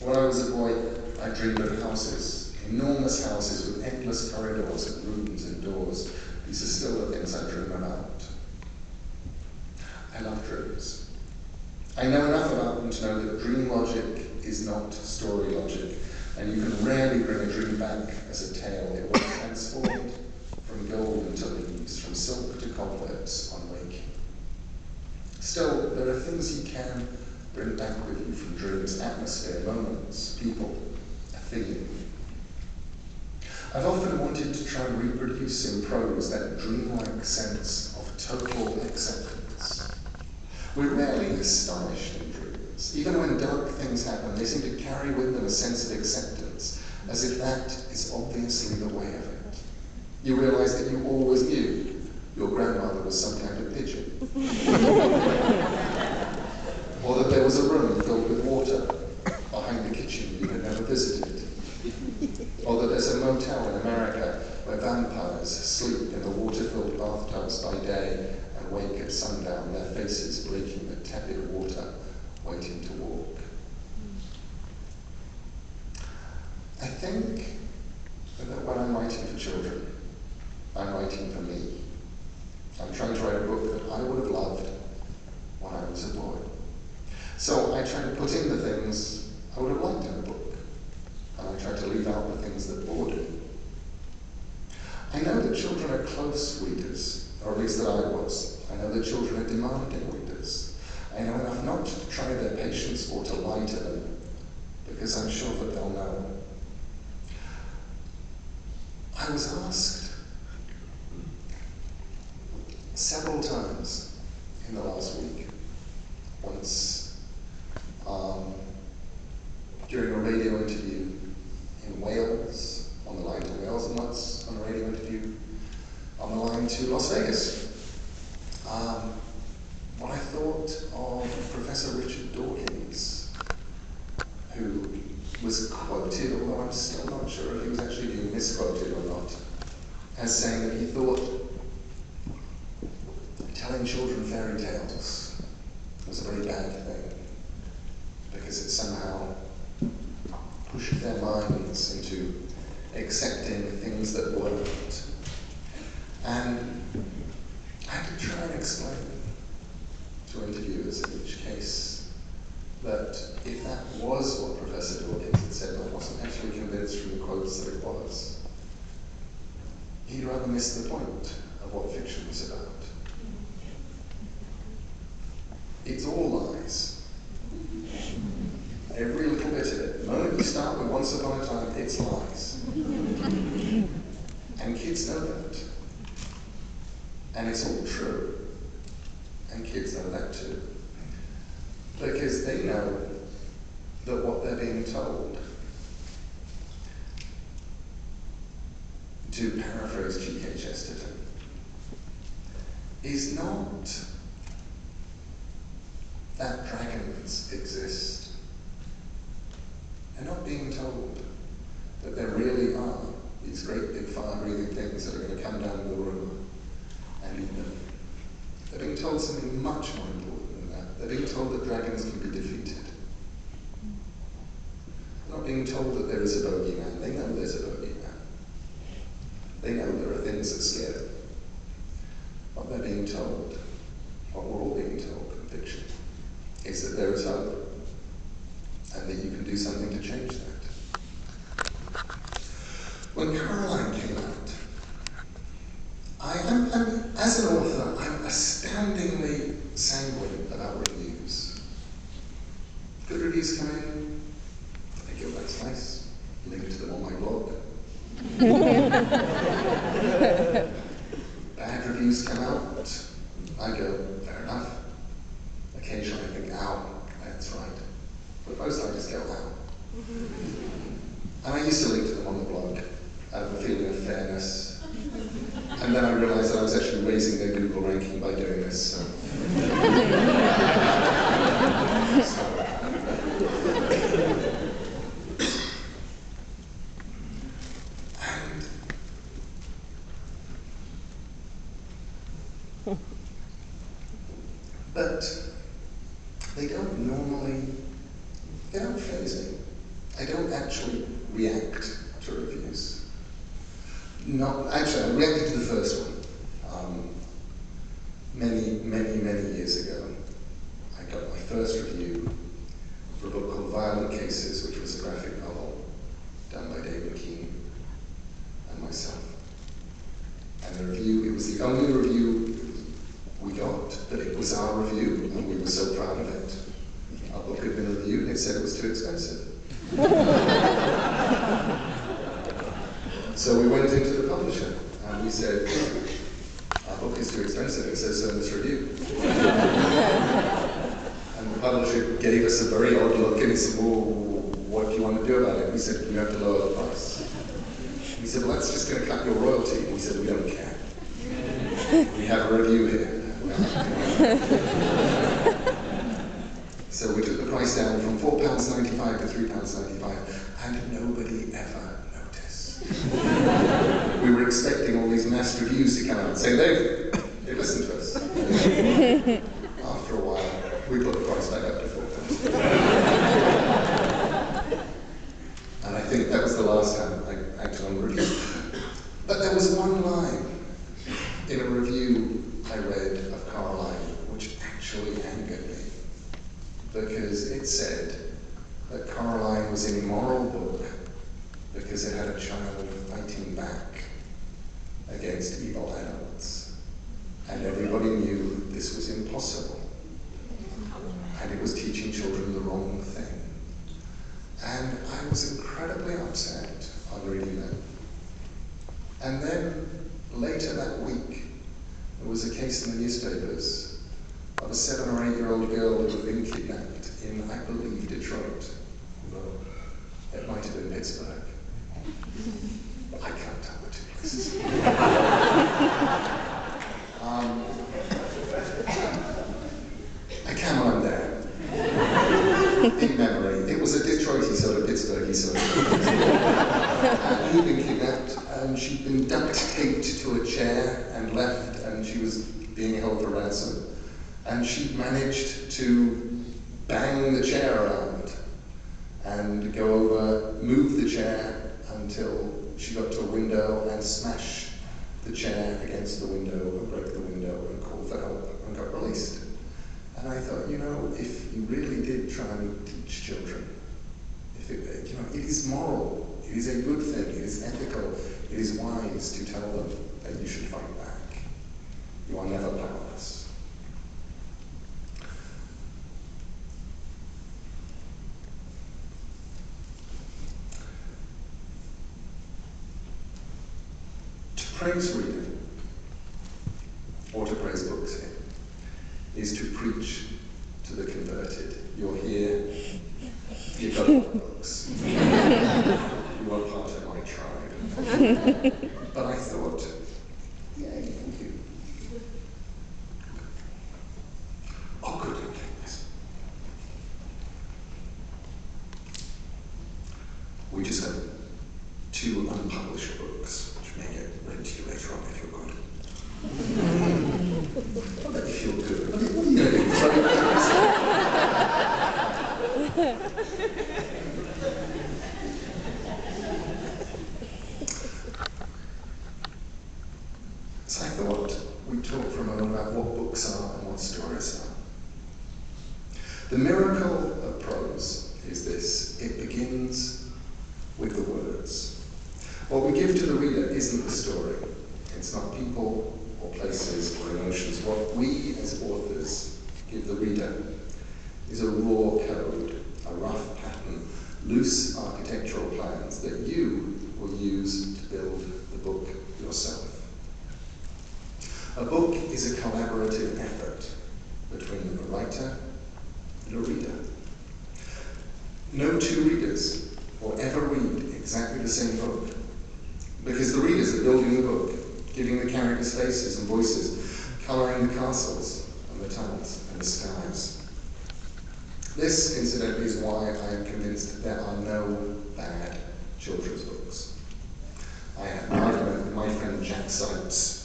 When I was a boy, I dreamed of houses, enormous houses with endless corridors and rooms and doors. These are still the things I dream about. I love dreams. I know enough about them to know that dream logic is not story logic, and you can rarely bring a dream back as a tale. It will be transformed from gold into leaves, from silk to cobwebs on waking. Still, there are things you can bring back with you from dreams: atmosphere, moments, people, a feeling. I've often wanted to try and reproduce in prose that dreamlike sense of total acceptance. We're rarely astonished in dreams. Even when dark things happen, they seem to carry with them a sense of acceptance, as if that is obviously the way of it. You realize that you always knew your grandmother was some kind of pigeon. Or that there was a room filled with water behind the kitchen you had never visited. Or that there's a motel in America where vampires sleep in the water-filled bathtubs by day and wake at sundown, their faces breaking the tepid water, waiting to walk. I think that when I'm writing for children, I'm writing for me. I'm trying to write a book that I would have loved when I was a boy. So I try to put in the things I would have liked in a book, and I try to leave out the things that bored me. I know that children are close readers, or at least that I was. I know that children are demanding readers. I know enough not to try their patience or to lie to them, because I'm sure that they'll know. I was asked several times in the last week, once during a radio interview in Wales, on the line to Wales, and once on a radio interview on the line to Las Vegas. What I thought of Professor Richard Dawkins, who was quoted, although I'm still not sure if he was actually being misquoted or not, as saying that he thought telling children fairy tales was a very bad thing, because it somehow pushed their minds into accepting things that weren't. And I had to try and explain to interviewers in each case that if that was what Professor Dawkins had said, I wasn't actually convinced from the quotes that it was. He'd rather miss the point of what fiction was about. It's all lies. Every little bit of it. The moment you start with once upon a time, it's lies. And kids know that. And it's all true. And kids know that too. Because they know that what they're being told, to paraphrase G.K. Chesterton, is not that dragons exist. They're not being told that there really are these great big fire-breathing things that are going to come down to the room and eat them. They're being told something much more important than that. They're being told that dragons can be defeated. They're not being told that there is a bogeyman. They know there's a bogeyman. They know there are things that scare them. What they're being told, what we're all being told in fiction, is that there is hope, and that you can do something to change that. When Caroline came out, as an author, I'm astoundingly sanguine about reviews. Good reviews come in, I go, that's nice, link to them on my blog. Bad reviews come out, I go, fair enough. Occasionally I think, ow, that's right. But mostly I just go, ow. And I used to link to them on the blog out of a feeling of fairness. And then I realized that I was actually raising their Google ranking by doing this. So. But they don't faze me. I don't actually react to reviews. Not actually, I reacted to the first one many years ago. I got my first review for a book called Violent Cases, which was a graphic novel done by David Keane and myself. And the review, it was the only review we got, but it was our review, and we were so proud of it. Our book had been reviewed, and it said it was too expensive. So we went into the publisher, and we said, our book is too expensive, it says so in this review. And the publisher gave us a very odd look, and he said, well, what do you want to do about it? We said, you have to lower the price. He said, well, that's just going to cut your royalty. We said, we don't care. We have a review here. So we took the price down from £4.95 to £3.95, and nobody ever noticed. We were expecting all these mass reviews to come out and say, they listened to us. After a while, we put the price back up to £4. And I think that was the last time I acted on a review. But there was one line in a review I read of Caroline which actually angered me, because it said that Caroline was an immoral book because it had a child fighting back against evil adults. And everybody knew this was impossible. And it was teaching children the wrong thing. And I was incredibly upset on reading that. And then later that week, there was a case in the newspapers of a 7 or 8-year-old girl who had been kidnapped in, I believe, Detroit. Although it might have been Pittsburgh. I can't tell the two places. I can when I'm there. In memory. It was a Detroity sort of Pittsburghy sort of. And he'd been kidnapped, and she'd been duct taped to a chair and left, and she was being held for ransom. And she'd managed to bang the chair around and go over, move the chair until she got to a window and smash the chair against the window and break the window and call for help and got released. And I thought, you know, if you really did try and teach children, if it, you know, it is moral, it is a good thing, it is ethical, it is wise to tell them that you should fight back. You are never powerless. To praise reading, or to praise books here, is to preach to the converted. You're here, you've got a lot of books. You are part of my tribe. But I thought, yay, thank you. Oh, good, okay, yes. We just have 2 unpublished books, which may get read to you later on if you're good. I'll let you feel good. What are you going to do? So I thought we'd talk for a moment about what books are and what stories are. The miracle of prose is this: it begins with the words. What we give to the reader isn't the story. It's not people or places or emotions. What we as authors give the reader is a raw code, a rough pattern, loose architectural plans that you will use to build the book yourself. A book is a collaborative effort between a writer and a reader. No 2 readers will ever read exactly the same book, because the readers are building the book, giving the characters faces and voices, colouring the castles and the towns and the skies. This, incidentally, is why I am convinced there are no bad children's books. I had an argument with my friend Jack Sipes